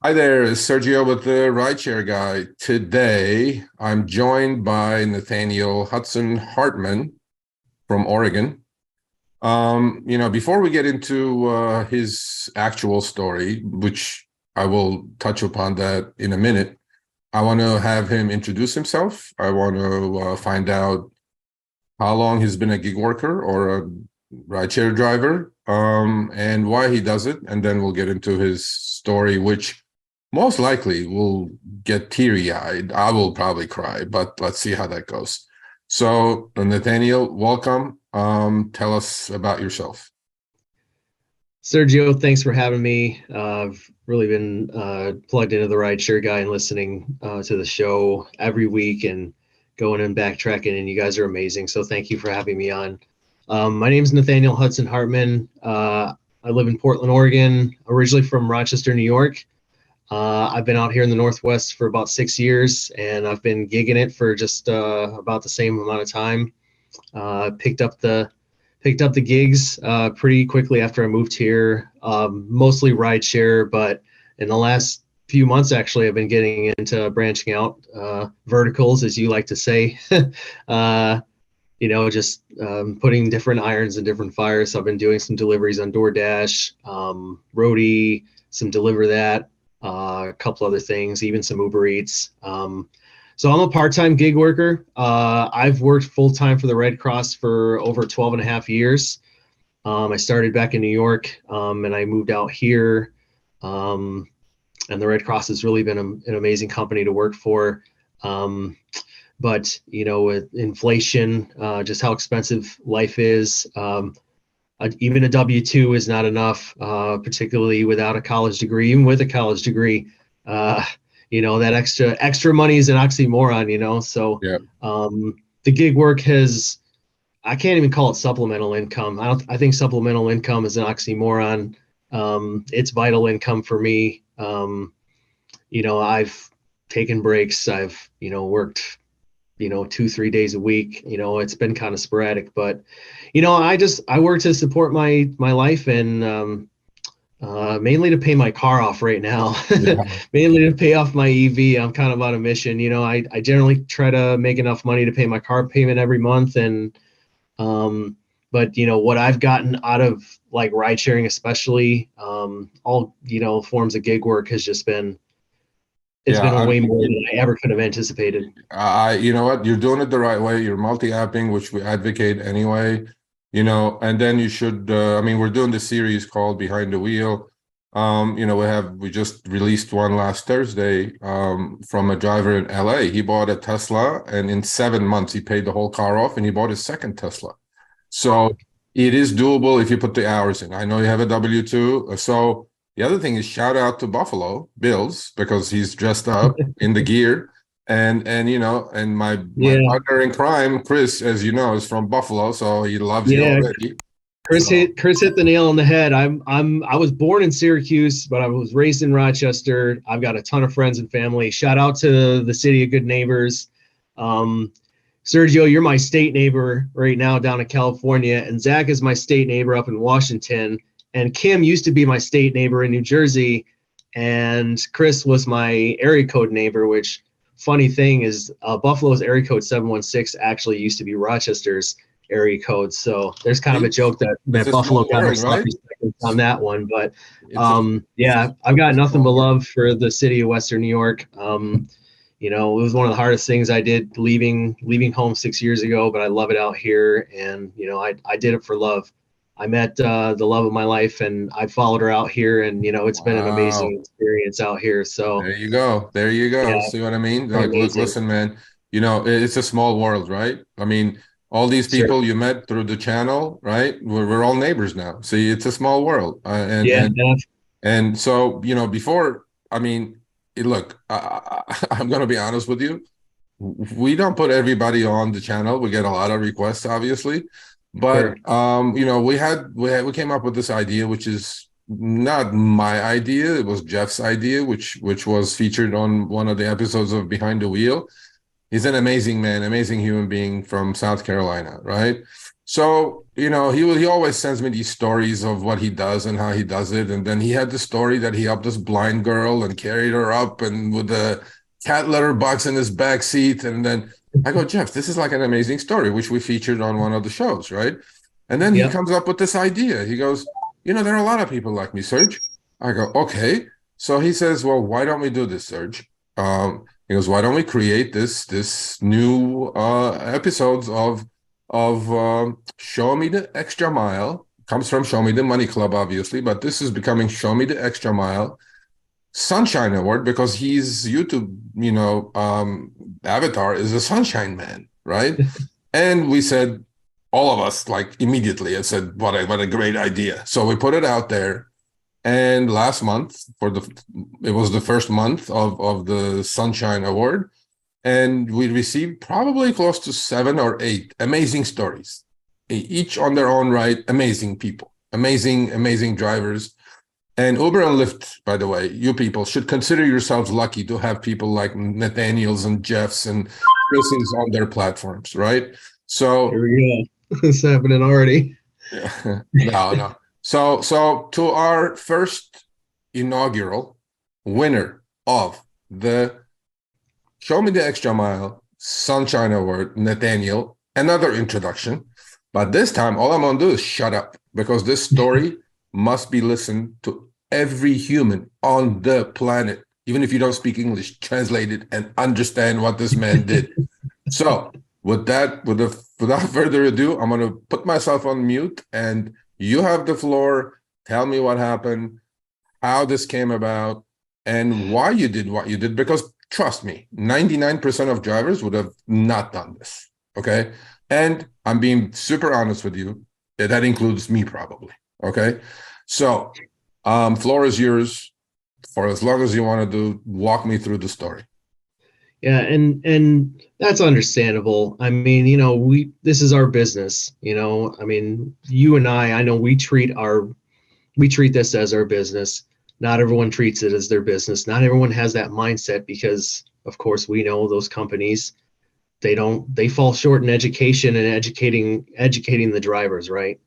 Hi there, it's Sergio with the Rideshare Guy. Today, I'm joined by Nathaniel Hudson Hartman from Oregon. Before we get into his actual story, which I will touch upon that in a minute, I want to have him introduce himself. I want to find out how long he's been a gig worker or a rideshare driver, and why he does it. And then we'll get into his story, which most likely will get teary-eyed. I will probably cry, but let's see how that goes. So, Nathaniel, welcome. Tell us about yourself. Sergio, thanks for having me. I've really been plugged into the Rideshare Guy and listening to the show every week and going and backtracking, and you guys are amazing. So thank you for having me on. My name is Nathaniel Hudson Hartman. I live in Portland, Oregon, originally from Rochester, New York. I've been out here in the Northwest for about 6 years, and I've been gigging it for just about the same amount of time. Picked up the gigs pretty quickly after I moved here, mostly rideshare, but in the last few months, actually, I've been getting into branching out verticals, as you like to say. Just putting different irons in different fires. So I've been doing some deliveries on Doordash, Roadie, some Deliver That, a couple other things, even some Uber Eats. So I'm a part-time gig worker. I've worked full-time for the Red Cross for over 12 and a half years. I started back in New York, and I moved out here. And the Red Cross has really been an amazing company to work for. But with inflation, just how expensive life is, even a W-2 is not enough, particularly without a college degree. Even with a college degree, that extra money is an oxymoron. So Yeah. the gig work I can't even call it supplemental income. I think supplemental income is an oxymoron. It's vital income for me. I've taken breaks. I've worked 2-3 days a week. It's been kind of sporadic, but I work to support my life, and mainly to pay my car off right now. Yeah. Mainly to pay off my EV. I'm kind of on a mission. I generally try to make enough money to pay my car payment every month. And but what I've gotten out of like ride sharing, especially all forms of gig work, has just been it's Yeah. been way more than I ever could have anticipated. You know what? You're doing it the right way. You're multi-apping, which we advocate anyway. And then you should. We're doing this series called Behind the Wheel. We just released one last Thursday from a driver in LA. He bought a Tesla, and in 7 months he paid the whole car off, and he bought his second Tesla. So it is doable if you put the hours in. I know you have a W-2, so. The other thing is shout out to Buffalo Bills because he's dressed up in the gear. And my Yeah, partner in crime, Chris, as you know, is from Buffalo, so he loves you yeah. already. Chris So hit the nail on the head. I was born in Syracuse, but I was raised in Rochester. I've got a ton of friends and family. Shout out to the city of good neighbors. Um, Sergio, you're my state neighbor right now down in California, and Zach is my state neighbor up in Washington. And Kim used to be my state neighbor in New Jersey, and Chris was my area code neighbor. Which funny thing is, Buffalo's area code 716 actually used to be Rochester's area code. So there's kind of a joke that it's a Buffalo small got world, themselves right? on that one. But It's a yeah, I've got nothing but love for the city of Western New York. It was one of the hardest things I did leaving home 6 years ago, but I love it out here. And I did it for love. I met the love of my life, and I followed her out here, and it's been an wow. amazing experience out here. So There you go. There you yeah, go. it's See what I mean? been Like, look, amazing. listen, man. It's a small world, right? All these Sure. people you met through the channel, right? We're all neighbors now. See, it's a small world, Yeah, and so before. Look, I'm gonna be honest with you. We don't put everybody on the channel. We get a lot of requests, obviously, but sure. we came up with this idea, which is not my idea. It was Jeff's idea, which was featured on one of the episodes of Behind the Wheel. He's an amazing man, amazing human being from South Carolina, right? So, he always sends me these stories of what he does and how he does it. And then he had the story that he helped this blind girl and carried her up and with a cat litter box in his back seat. And then I go, Jeff, this is like an amazing story, which we featured on one of the shows, right? And then he Yep. comes up with this idea. He goes, there are a lot of people like me, Serge. I go, okay. So he says, well, why don't we do this, Serge? He goes, why don't we create this new episodes of Show Me the Extra Mile? Comes from Show Me the Money Club, obviously, but this is becoming Show Me the Extra Mile Sunshine Award because his YouTube, avatar is a sunshine man, right? And we said, all of us, like immediately, and said, what a great idea. So we put it out there. And last month, it was the first month of the Sunshine Award, and we received probably close to 7 or 8 amazing stories, each on their own right. Amazing people, amazing drivers. And Uber and Lyft, by the way, you people should consider yourselves lucky to have people like Nathaniels and Jeffs and Chris's on their platforms, right? So Here we go. It's happening already. no. So to our first inaugural winner of the Show Me the Extra Mile Sunshine Award, Nathaniel, another introduction. But this time, all I'm going to do is shut up because this story must be listened to every human on the planet. Even if you don't speak English, translate it and understand what this man did. So without further ado, I'm going to put myself on mute and you have the floor. Tell me what happened, how this came about, and why you did what you did. Because trust me, 99% of drivers would have not done this, okay? And I'm being super honest with you. That includes me probably, okay? So floor is yours for as long as you want to walk me through the story. Yeah, and that's understandable. I mean, this is our business, I mean, you and I know we treat this as our business. Not everyone treats it as their business. Not everyone has that mindset because of course we know those companies, they fall short in education and educating the drivers, right?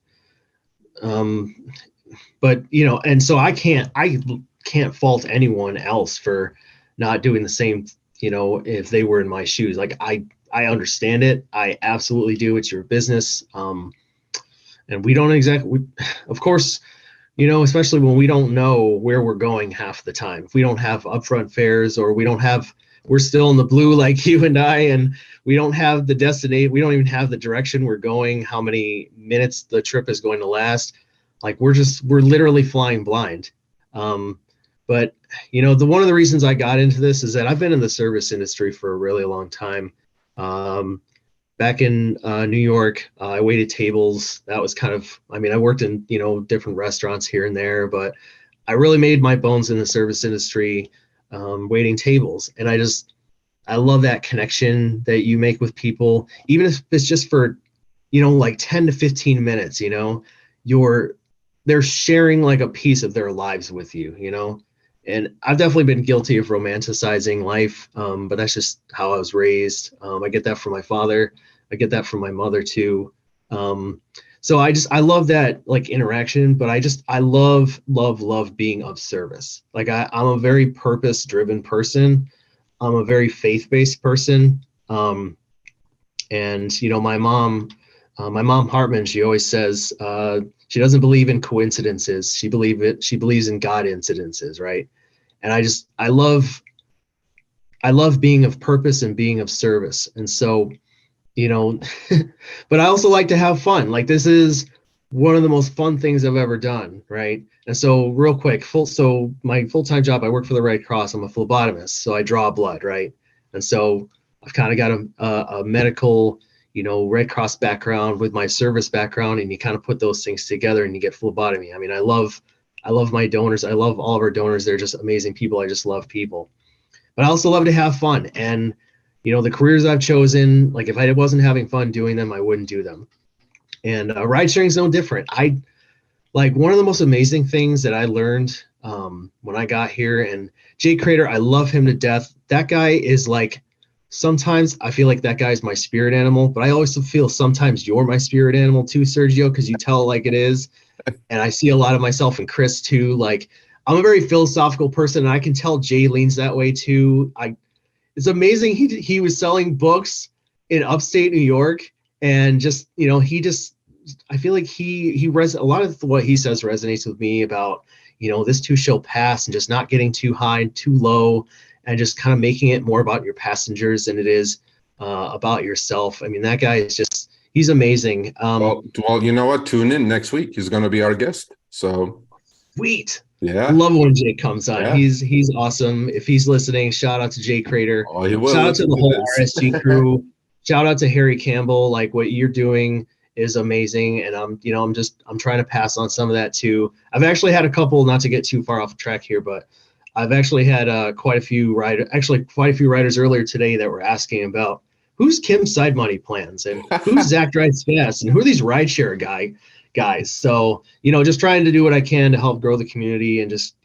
But and so I can't fault anyone else for not doing the same, if they were in my shoes. Like I understand it. I absolutely do. It's your business. And we don't of course, especially when we don't know where we're going half the time. If we don't have upfront fares or we're still in the blue like you and I, and we don't have the destination, we don't even have the direction we're going, how many minutes the trip is going to last. Like we're literally flying blind. But one of the reasons I got into this is that I've been in the service industry for a really long time. Back in New York, I waited tables. That was I worked in, different restaurants here and there, but I really made my bones in the service industry, waiting tables. And I love that connection that you make with people, even if it's just for, like 10 to 15 minutes, they're sharing like a piece of their lives with you, and I've definitely been guilty of romanticizing life. But that's just how I was raised. I get that from my father. I get that from my mother too. So I love that like interaction, but I love being of service. Like I'm a very purpose driven person. I'm a very faith-based person. And my mom Hartman, she always says, she doesn't believe in coincidences. She believes in God incidences, right? And I love being of purpose and being of service. And so, but I also like to have fun. Like this is one of the most fun things I've ever done, right? And so real quick, so my full-time job, I work for the Red Cross. I'm a phlebotomist, so I draw blood, right? And so I've kind of got a medical, Red Cross background with my service background, and you kind of put those things together and you get phlebotomy. I mean, I love my donors. I love all of our donors. They're just amazing people. I just love people. But I also love to have fun. And, the careers I've chosen, like if I wasn't having fun doing them, I wouldn't do them. And ride sharing is no different. Like one of the most amazing things that I learned when I got here, and Jake Crater, I love him to death. That guy is like sometimes I feel like that guy's my spirit animal, but I also feel sometimes you're my spirit animal too, Sergio, because you tell it like it is. And I see a lot of myself in Chris too. Like, I'm a very philosophical person, and I can tell Jay leans that way too. It's amazing. He was selling books in upstate New York, and just, I feel like a lot of what he says resonates with me about, this too shall pass, and just not getting too high, too low, and just kind of making it more about your passengers than it is about yourself. I mean, that guy is he's amazing. Well, you know what? Tune in next week. He's going to be our guest. So Sweet. yeah, Love when Jay comes on. yeah. He's awesome. If he's listening, shout out to Jay Crater. Oh, he will Shout out to listen the to whole this. RSG crew. Shout out to Harry Campbell. Like, what you're doing is amazing, and I'm trying to pass on some of that too. I've actually had a couple, not to get too far off track here, but I've actually had quite a few riders earlier today that were asking about who's Kim's Side Money Plans and who's Zach Drives Fast and who are these rideshare guys. So, just trying to do what I can to help grow the community and just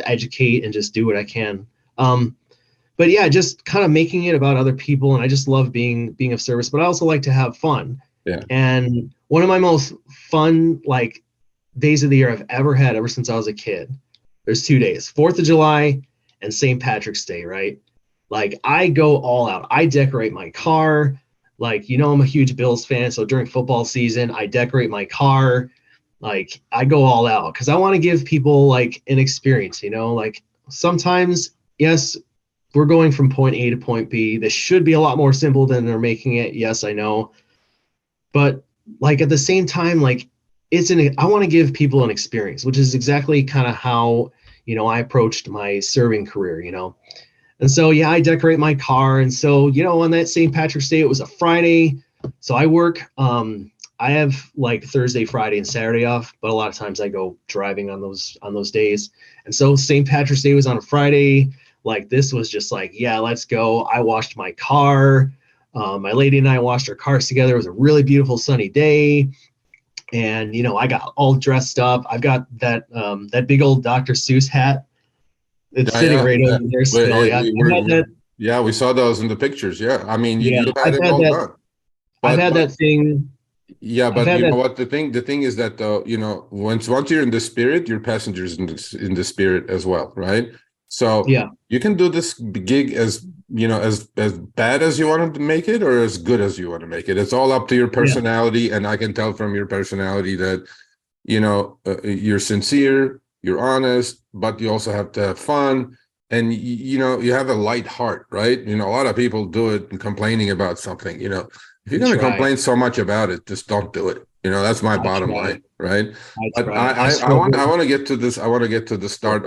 educate and just do what I can. But yeah, just kind of making it about other people. And I just love being of service, but I also like to have fun. Yeah. And one of my most fun, like, days of the year I've ever had ever since I was a kid, there's 2 days, 4th of July and St. Patrick's Day, right? Like, I go all out. I decorate my car. Like, I'm a huge Bills fan. So during football season, I decorate my car. Like, I go all out because I want to give people like an experience, like sometimes, yes, we're going from point A to point B. This should be a lot more simple than they're making it. Yes, I know. But like, at the same time, like, I want to give people an experience, which is exactly kind of how, I approached my serving career, And so, yeah, I decorate my car. And so, on that St. Patrick's Day, it was a Friday. So I work, I have like Thursday, Friday, and Saturday off, but a lot of times I go driving on those days. And so St. Patrick's Day was on a Friday. Like, this was just like, yeah, let's go. I washed my car. My lady and I washed our cars together. It was a really beautiful sunny day. And, I got all dressed up. I've got that big old Dr. Seuss hat. It's sitting right over there still. Yeah, we saw those in the pictures. Yeah, I mean, you had it all done. I've had that thing. Yeah, but you know what? The thing is that once you're in the spirit, your passengers in the spirit as well, right? So yeah, you can do this gig as bad as you want to make it or as good as you want to make it. It's all up to your personality, and I can tell from your personality that you're sincere, you're honest, but you also have to have fun, and you have a light heart, right? A lot of people do it and complaining about something. If you're going to complain so much about it, just don't do it. That's my bottom line, right? But I want to get to this. I want to get to the start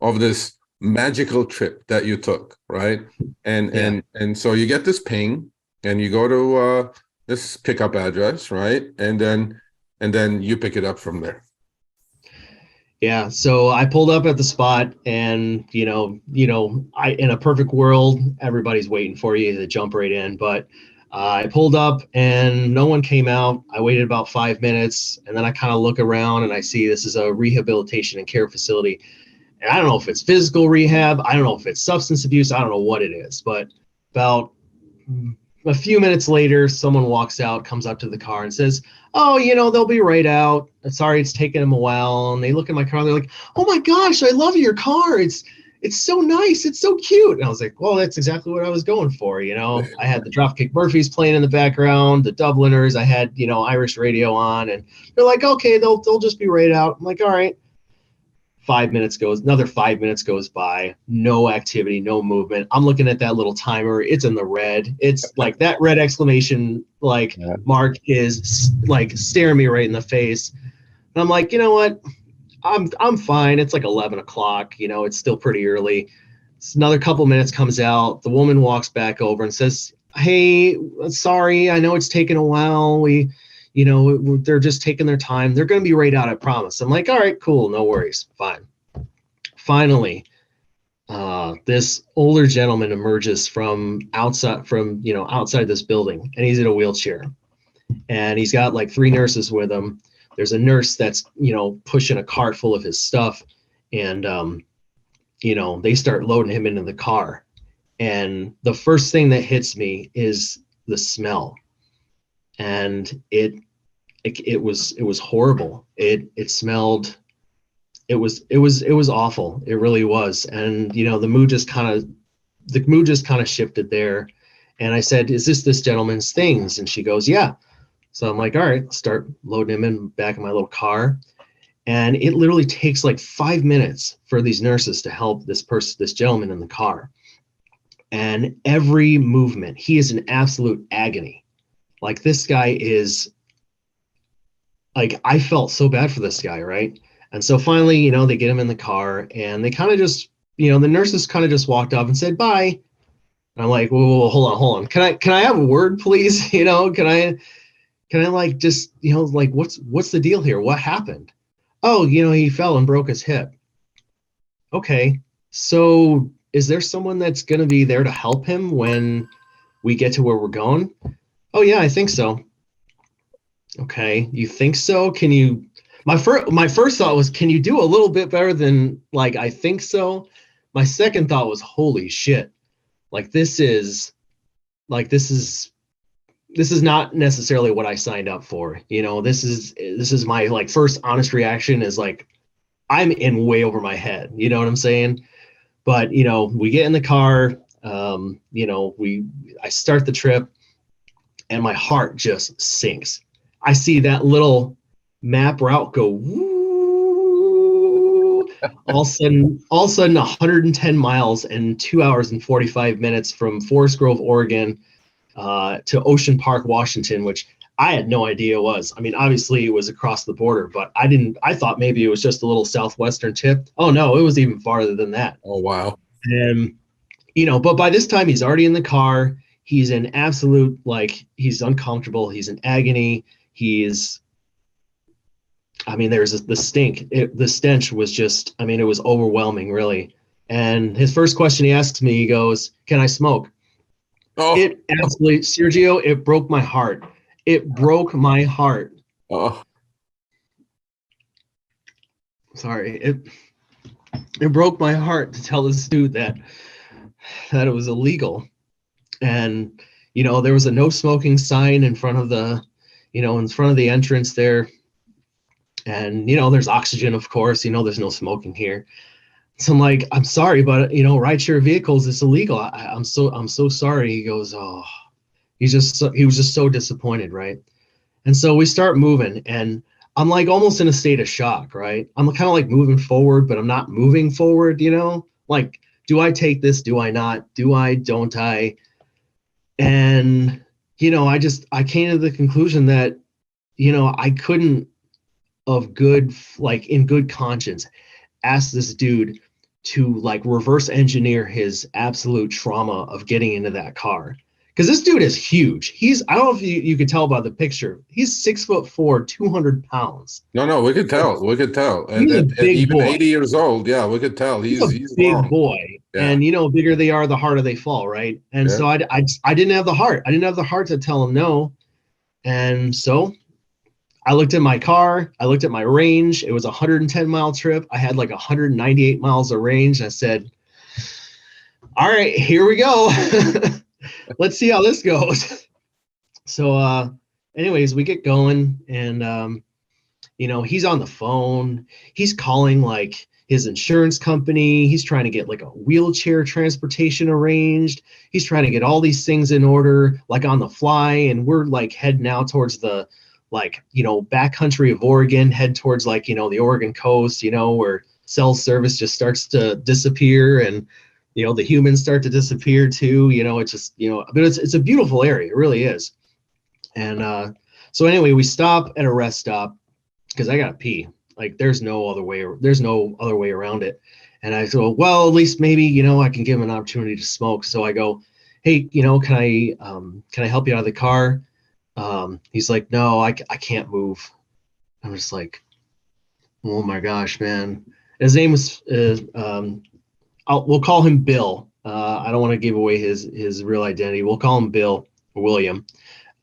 of this magical trip that you took, right? And so you get this ping, and you go to this pickup address, right? And then you pick it up from there. Yeah, so I pulled up at the spot, and in a perfect world, everybody's waiting for you to jump right in. But I pulled up, and no one came out. I waited about 5 minutes, and then I kind of look around, and I see this is a rehabilitation and care facility. And I don't know if it's physical rehab. I don't know if it's substance abuse. I don't know what it is. But about a few minutes later, someone walks out, comes up to the car and says, "Oh, they'll be right out. Sorry, it's taking them a while." And they look at my car, and they're like, "Oh my gosh, I love your car. It's so nice. It's so cute." And I was like, well, that's exactly what I was going for. I had the Dropkick Murphys playing in the background, the Dubliners. I had, Irish radio on, and they're like, "Okay, they'll just be right out." I'm like, all right. Another 5 minutes goes by, no activity, no movement. I'm looking at that little timer. It's in the red. It's like that red exclamation mark is like staring me right in the face. And I'm like, you know what? I'm fine. It's like 11 o'clock. It's still pretty early. So another couple minutes comes out. The woman walks back over and says, "Hey, sorry. I know it's taken a while. They're just taking their time. They're going to be right out, I promise." I'm like, all right, cool. No worries. Fine. Finally, this older gentleman emerges from outside this building, and he's in a wheelchair, and he's got like 3 nurses with him. There's a nurse that's, pushing a cart full of his stuff, and, they start loading him into the car. And the first thing that hits me is the smell. And it was horrible. It smelled, it was awful. It really was. And the mood just kind of shifted there. And I said, "Is this gentleman's things?" And she goes, "Yeah." So I'm like, "All right, start loading him in back of my little car." And it literally takes like 5 minutes for these nurses to help this gentleman in the car. And every movement, he is in absolute agony. Like, this guy is like, I felt so bad for this guy, right? And so finally, they get him in the car, and they kind of just, the nurses kind of just walked off and said bye. And I'm like, whoa, hold on. Can I have a word, please? Can I like just, like, what's the deal here? What happened? Oh, he fell and broke his hip. Okay. So is there someone that's going to be there to help him when we get to where we're going? Oh yeah, I think so. Okay. You think so? Can you, my first thought was, can you do a little bit better than like, I think so? My second thought was, holy shit. Like, this is not necessarily what I signed up for. This is my like first honest reaction is like, I'm in way over my head. You know what I'm saying? But we get in the car. I start the trip, and my heart just sinks. I see that little map route go woo. All of a sudden, 110 miles and 2 hours and 45 minutes from Forest Grove, Oregon, to Ocean Park, Washington, which I had no idea was. I mean, obviously it was across the border, but I thought maybe it was just a little southwestern tip. Oh no, it was even farther than that. Oh, wow. And, but by this time he's already in the car. He's in absolute, like, he's uncomfortable. He's in agony. There's the stink. The stench was just, it was overwhelming, really. And his first question he asks me, he goes, "Can I smoke?" Oh, It absolutely, Sergio, it broke my heart. It broke my heart. oh, Sorry. It broke my heart to tell this dude that it was illegal. And, there was a no smoking sign in front of the entrance there. And, there's oxygen, of course, there's no smoking here. So I'm like, "I'm sorry, but, rideshare vehicles is illegal. I'm so sorry." He goes, "Oh," he was just so disappointed, right? And so we start moving, and I'm like almost in a state of shock, right? I'm kind of like moving forward, but I'm not moving forward, Like, do I take this? Do I not? Do I? Don't I? And, I came to the conclusion that, I couldn't in good conscience, ask this dude to like reverse engineer his absolute trauma of getting into that car. Because this dude is huge. I don't know if you could tell by the picture. He's 6'4", 200 pounds. no, we could tell. We could tell. He's a At big even boy. 80 years old, yeah, we could tell. He's a He's big long. boy. Yeah. And, bigger they are, the harder they fall, right? And Yeah. so I didn't have the heart. I didn't have the heart to tell him no. And so I looked at my car. I looked at my range. It was a 110-mile trip. I had like 198 miles of range. I said, all right, here we go. Let's see how this goes. So anyways, we get going, and he's on the phone. He's calling like his insurance company. He's trying to get like a wheelchair transportation arranged. He's trying to get all these things in order, like on the fly. And we're like heading out towards the backcountry of Oregon, head towards like, the Oregon coast, where cell service just starts to disappear, and, the humans start to disappear too. It's just, but it's a beautiful area. It really is. And so anyway, we stop at a rest stop because I gotta pee. Like, there's no other way around it. And I go, well, at least maybe, I can give him an opportunity to smoke. So I go, "Hey, can I help you out of the car?" He's like, "No, I can't move." I'm just like, oh my gosh, man. His name is we'll call him Bill. I don't want to give away his real identity. We'll call him Bill or William.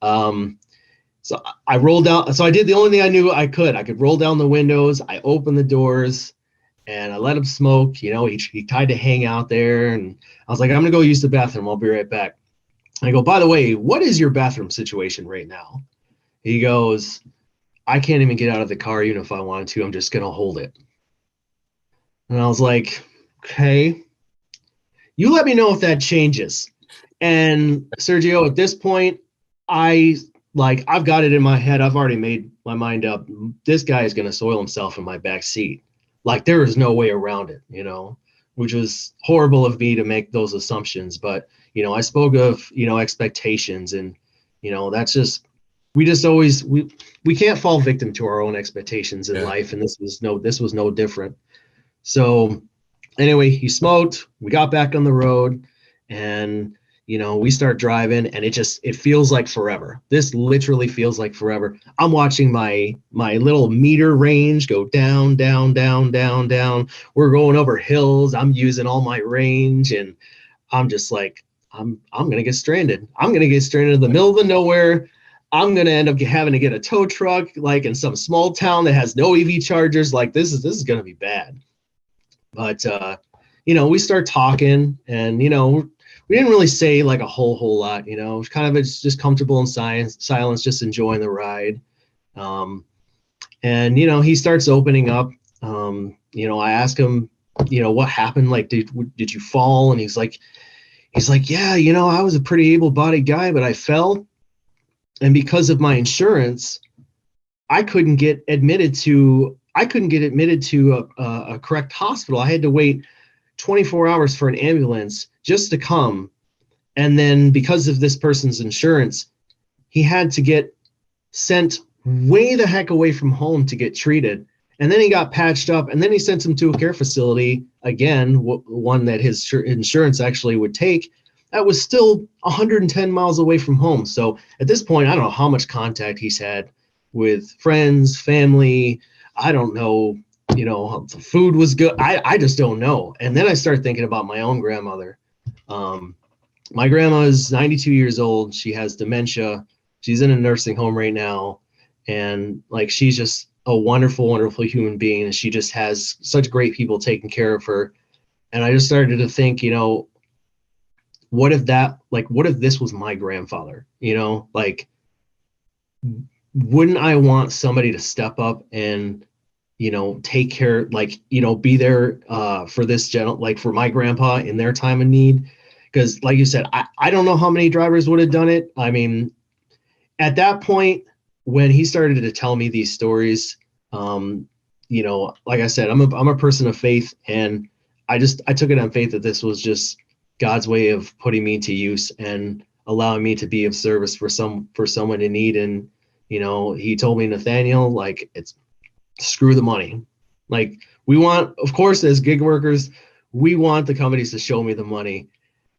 So I rolled down. So I did the only thing I knew I could. I could roll down the windows. I opened the doors, and I let him smoke. He tried to hang out there, and I was like, I'm gonna go use the bathroom. I'll be right back. I go, by the way, what is your bathroom situation right now? He goes, I can't even get out of the car even if I wanted to. I'm just gonna hold it. And I was like, okay, you let me know if that changes. And Sergio, at this point, I've got it in my head. I've already made my mind up. This guy is going to soil himself in my back seat. Like there is no way around it, which was horrible of me to make those assumptions. But, I spoke of, expectations, and, that's just, we just always, we can't fall victim to our own expectations in life. And this was no different. So anyway, he smoked, we got back on the road, and we start driving, and it feels like forever. This literally feels like forever. I'm watching my little meter range go down, down, down, down, down. We're going over hills. I'm using all my range, and I'm just like, I'm gonna get stranded. I'm gonna get stranded in the middle of the nowhere. I'm gonna end up having to get a tow truck, like in some small town that has no EV chargers. Like this is gonna be bad. But we start talking, and we didn't really say like a whole lot. It was kind of just comfortable in silence, just enjoying the ride. And he starts opening up. I ask him, what happened? Like, did you fall? And he's like, yeah, I was a pretty able-bodied guy, but I fell, and because of my insurance, I couldn't get admitted to a correct hospital. I had to wait 24 hours for an ambulance just to come. And then because of this person's insurance, he had to get sent way the heck away from home to get treated. And then he got patched up, and then he sent him to a care facility, again, one that his insurance actually would take. That was still 110 miles away from home. So at this point, I don't know how much contact he's had with friends, family. I don't know, the food was good. I just don't know. And then I start thinking about my own grandmother. My grandma is 92 years old. She has dementia. She's in a nursing home right now. And like, she's just a wonderful, wonderful human being. And she just has such great people taking care of her. And I just started to think, what if this was my grandfather, like, wouldn't I want somebody to step up and, take care, like, be there for this like for my grandpa in their time of need. Because like you said, I don't know how many drivers would have done it. I mean, at that point, when he started to tell me these stories, like I said, I'm a person of faith, and I took it on faith that this was just God's way of putting me to use and allowing me to be of service for someone in need. And, he told me, Nathaniel, like, it's screw the money. Like, we want, of course, as gig workers, we want the companies to show me the money.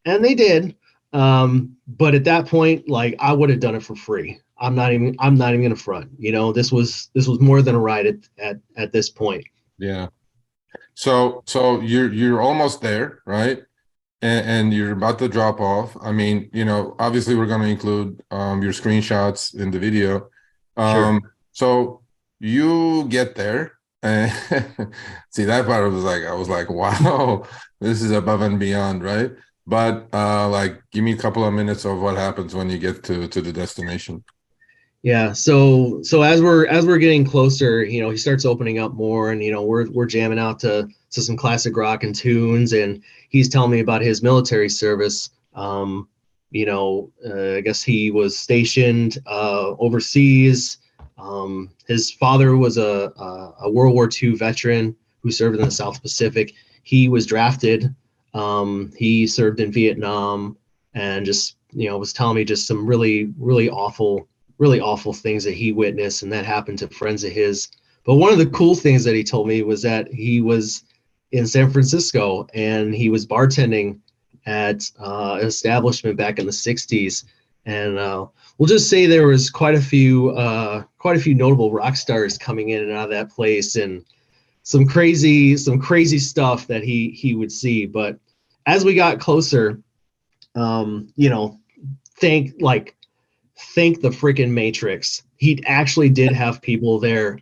And they did. But at that point, like, I would have done it for free. I'm not even going to front, this was more than a ride at this point. Yeah. So you're almost there, right? And you're about to drop off. I mean, obviously we're going to include your screenshots in the video. Sure. So you get there, and see, that part I was like, wow, this is above and beyond, right? But like, give me a couple of minutes of what happens when you get to the destination. Yeah. So as we're getting closer, he starts opening up more, and we're jamming out to some classic rock and tunes, and he's telling me about his military service. I guess he was stationed overseas. His father was a World War II veteran who served in the South Pacific. He was drafted. He served in Vietnam, and just was telling me just some really, really awful things that he witnessed, and that happened to friends of his. But one of the cool things that he told me was that he was in San Francisco, and he was bartending at an establishment back in the 60s. And we'll just say there was quite a few notable rock stars coming in and out of that place, and some crazy stuff that he would see. But as we got closer, thank the freaking Matrix. He actually did have people there.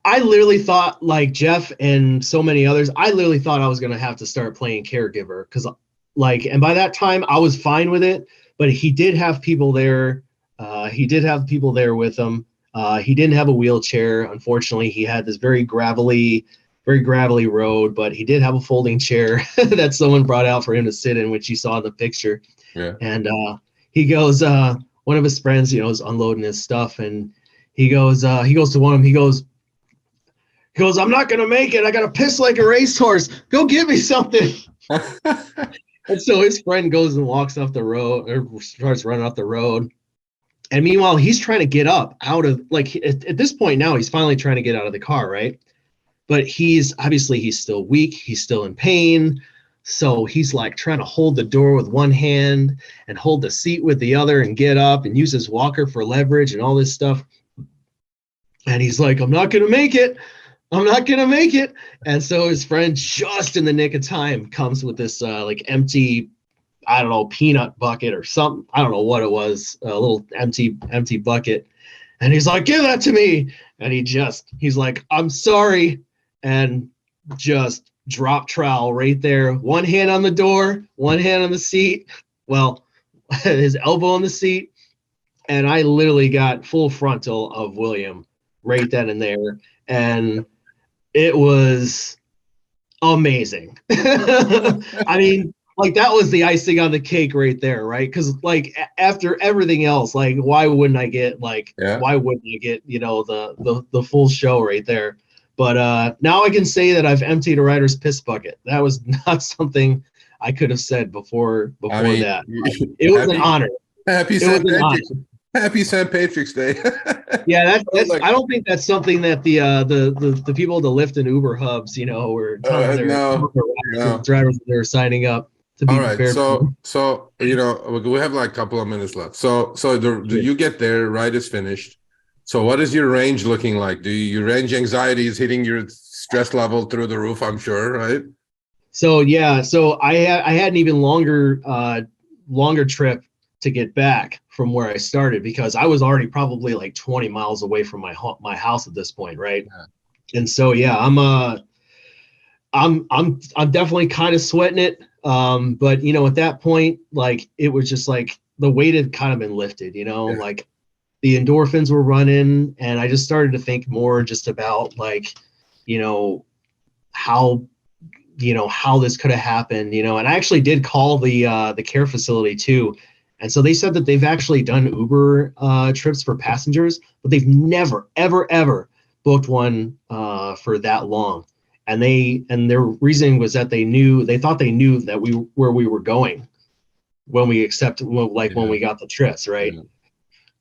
I literally thought, like Jeff and so many others, I literally thought I was going to have to start playing caregiver because, like, and by that time I was fine with it. But he did have people there. He did have people there with him. He didn't have a wheelchair. Unfortunately, he had this very gravelly road, but he did have a folding chair that someone brought out for him to sit in, which you saw in the picture. Yeah. And he goes, one of his friends, is unloading his stuff, and he goes to one of them. He goes, I'm not gonna make it. I gotta piss like a racehorse. Go get me something. And so his friend goes and walks off the road, or starts running off the road. And meanwhile, he's trying to get up out of, like, at this point now, he's finally trying to get out of the car, right? But he's still weak. He's still in pain. So he's like trying to hold the door with one hand and hold the seat with the other and get up and use his walker for leverage and all this stuff. And he's like, I'm not going to make it. I'm not going to make it. And so his friend, just in the nick of time, comes with this like empty, I don't know, peanut bucket or something. I don't know what it was, a little empty bucket. And he's like, give that to me. And he's like, I'm sorry. And just drop trowel right there. One hand on the door, one hand on the seat. Well, his elbow on the seat. And I literally got full frontal of William right then and there. And it was amazing. I mean, like, that was the icing on the cake right there, right? Because, like, after everything else, like, why wouldn't I get the full show right there? But now I can say that I've emptied a rider's piss bucket. That was not something I could have said before that. It was an honor. Happy St. Patrick's Day. Yeah, that's I don't think that's something that the people at the Lyft and Uber hubs, were telling their drivers that they were signing up to be prepared. So we have like a couple of minutes left. So you get there, ride is finished. So what is your range looking like? Do your range anxiety is hitting your stress level through the roof, I'm sure, right? So yeah, I had an even longer trip to get back from where I started, because I was already probably like 20 miles away from my house at this point, right? Yeah. And so yeah, I'm definitely kind of sweating it. But at that point, like, it was just like the weight had kind of been lifted, like the endorphins were running, and I just started to think more just about, like, how this could have happened, and I actually did call the care facility too. And so they said that they've actually done Uber trips for passengers, but they've never, ever, ever booked one for that long. And their reasoning was that they thought they knew that where we were going when we when we got the trips, right? Yeah.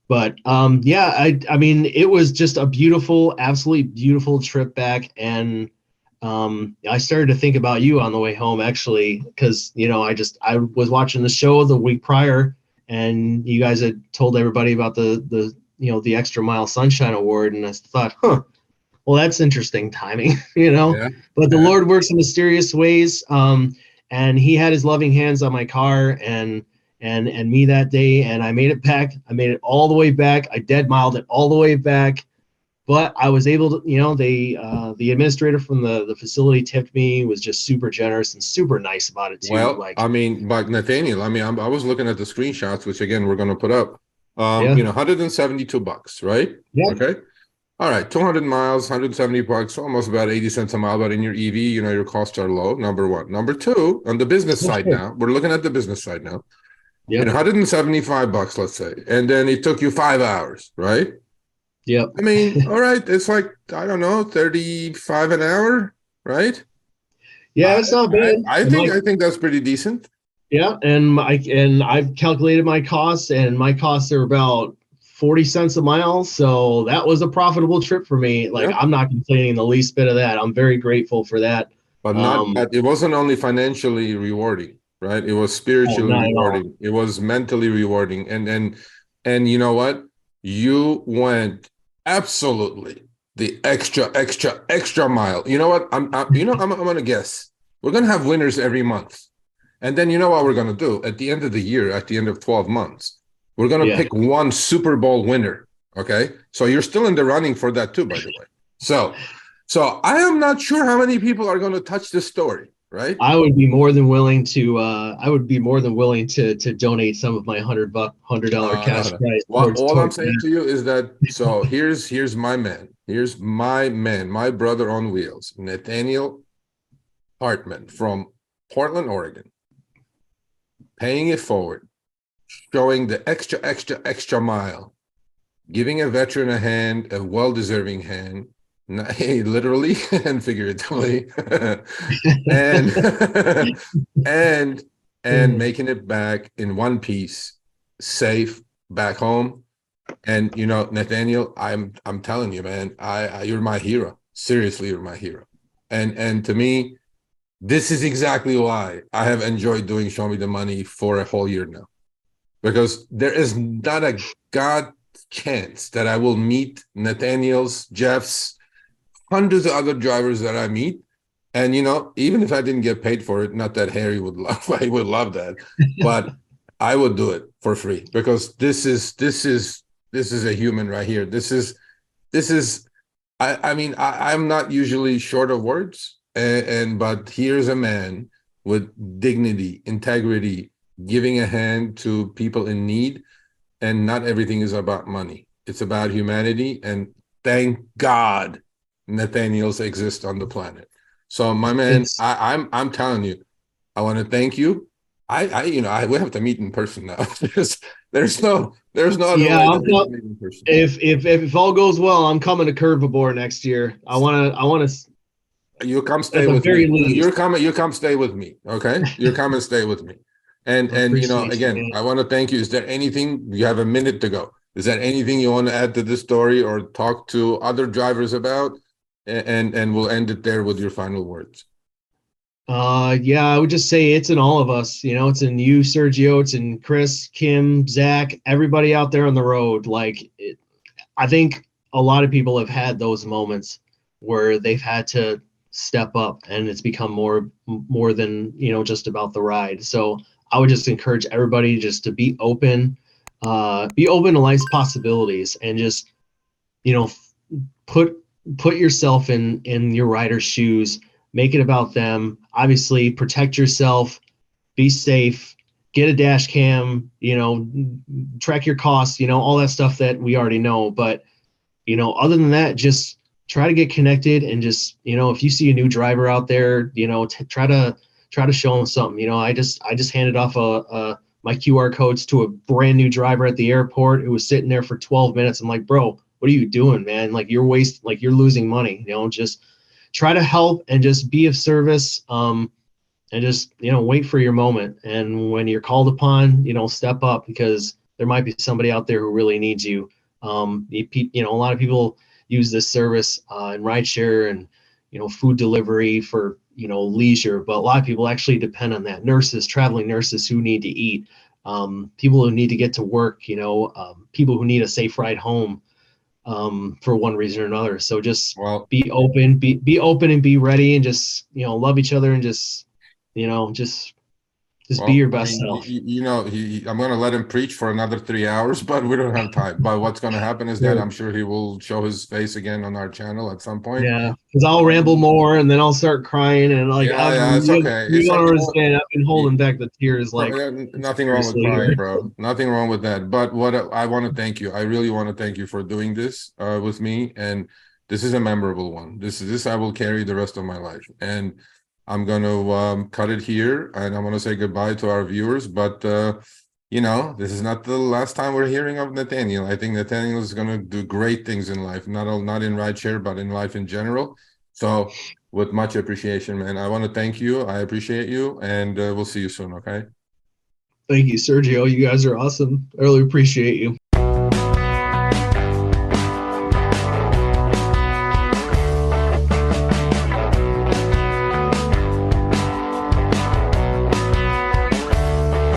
But I mean, it was just a beautiful, absolutely beautiful trip back. And I started to think about you on the way home, actually, because I was watching the show the week prior, and you guys had told everybody about the Extra Mile Sunshine Award, and I thought, well, that's interesting timing, Yeah. But the Lord works in mysterious ways, and He had His loving hands on my car and me that day, and I made it back. I made it all the way back. I dead miled it all the way back. But I was able to, the administrator from the facility tipped me, was just super generous and super nice about it too. Well, I mean, like Nathaniel, I was looking at the screenshots, which again, we're going to put up, $172, right? Yeah. Okay. All right. 200 miles, $170, almost about 80 cents a mile. But in your EV, your costs are low. Number one. Number two, on the business side now, we're looking at the business side now. Yeah. $175, let's say. And then it took you 5 hours, right? Yep. I mean, all right, it's like, I don't know, 35 an hour, right? Yeah, it's not bad. I think that's pretty decent. Yeah, and I've calculated my costs, and my costs are about 40 cents a mile, so that was a profitable trip for me. Like, I'm not complaining the least bit of that. I'm very grateful for that. But it wasn't only financially rewarding, right? It was spiritually rewarding. It was mentally rewarding. And you know what? You went absolutely the extra mile. You know what? I'm going to guess. We're going to have winners every month. And then you know what we're going to do at the end of the year, at the end of 12 months, we're going to pick one Super Bowl winner. Okay. So you're still in the running for that too, by the way. So, so I am not sure how many people are going to touch this story, right? I would be more than willing to. I would be more than willing to donate some of my $100 No, cash no, no. prize What all I'm towards saying that. to you is that so here's my man. Here's my man, my brother on wheels, Nathaniel Hartman from Portland, Oregon, paying it forward, showing the extra mile, giving a veteran a hand, a well-deserving hand, literally and figuratively, and and making it back in one piece, safe back home. And Nathaniel, I'm telling you, man, you're my hero. Seriously, you're my hero. And to me, this is exactly why I have enjoyed doing Show Me the Money for a whole year now. Because there is not a God chance that I will meet Nathaniel's, Jeff's, hundreds of other drivers that I meet. And even if I didn't get paid for it, not that Harry would love, I would love that, but I would do it for free because this is a human right here. This is I mean I'm not usually short of words, but here's a man with dignity, integrity, giving a hand to people in need, and not everything is about money. It's about humanity, and thank God Nathaniels exist on the planet. So my man, It's I'm telling you, I want to thank you. We have to meet in person now. there's no other yeah. way than we meet in person. If all goes well, I'm coming to Curvabore next year. I want to You come at stay the with very me. least. You come stay with me. Okay, you come and stay with me. I And appreciate you, again, man. I want to thank you. Is there anything you have a minute to go? Is there anything you want to add to this story or talk to other drivers about? And we'll end it there with your final words. Yeah, I would just say it's in all of us. It's in you, Sergio. It's in Chris, Kim, Zach, everybody out there on the road. I think a lot of people have had those moments where they've had to step up, and it's become more than just about the ride. So I would just encourage everybody just to be open to life's possibilities, and just you know put put yourself in your rider's shoes. Make it about them. Obviously, protect yourself, be safe, get a dash cam, track your costs, all that stuff that we already know. But other than that, just try to get connected, and just if you see a new driver out there, try to show them something. I just handed off my QR codes to a brand new driver at the airport who was sitting there for 12 minutes. I'm like, bro, what are you doing, man? Like, you're losing money. Just try to help and just be of service. And just wait for your moment, and when you're called upon, step up, because there might be somebody out there who really needs you. A lot of people use this service in rideshare and food delivery for leisure, but a lot of people actually depend on that. Nurses, traveling nurses who need to eat, people who need to get to work, people who need a safe ride home, for one reason or another. So just Well, be open and be ready, and just love each other, and just you know, just be your I best mean, self. I'm going to let him preach for another 3 hours, but we don't have time. But what's going to happen is that Sure. I'm sure he will show his face again on our channel at some point. Yeah, because I'll ramble more, and then I'll start crying, and like Yeah, yeah, it's okay. you It's don't okay. understand. I've been holding back the tears like Nothing wrong with seriously crying, here. bro. Nothing wrong with that. But what I want to thank you. I really want to thank you for doing this with me. And this is a memorable one. This I will carry the rest of my life. And I'm going to cut it here. And I want to say goodbye to our viewers. But, this is not the last time we're hearing of Nathaniel. I think Nathaniel is going to do great things in life, not in rideshare, but in life in general. So with much appreciation, man. I want to thank you. I appreciate you. And we'll see you soon, okay? Thank you, Sergio. You guys are awesome. I really appreciate you.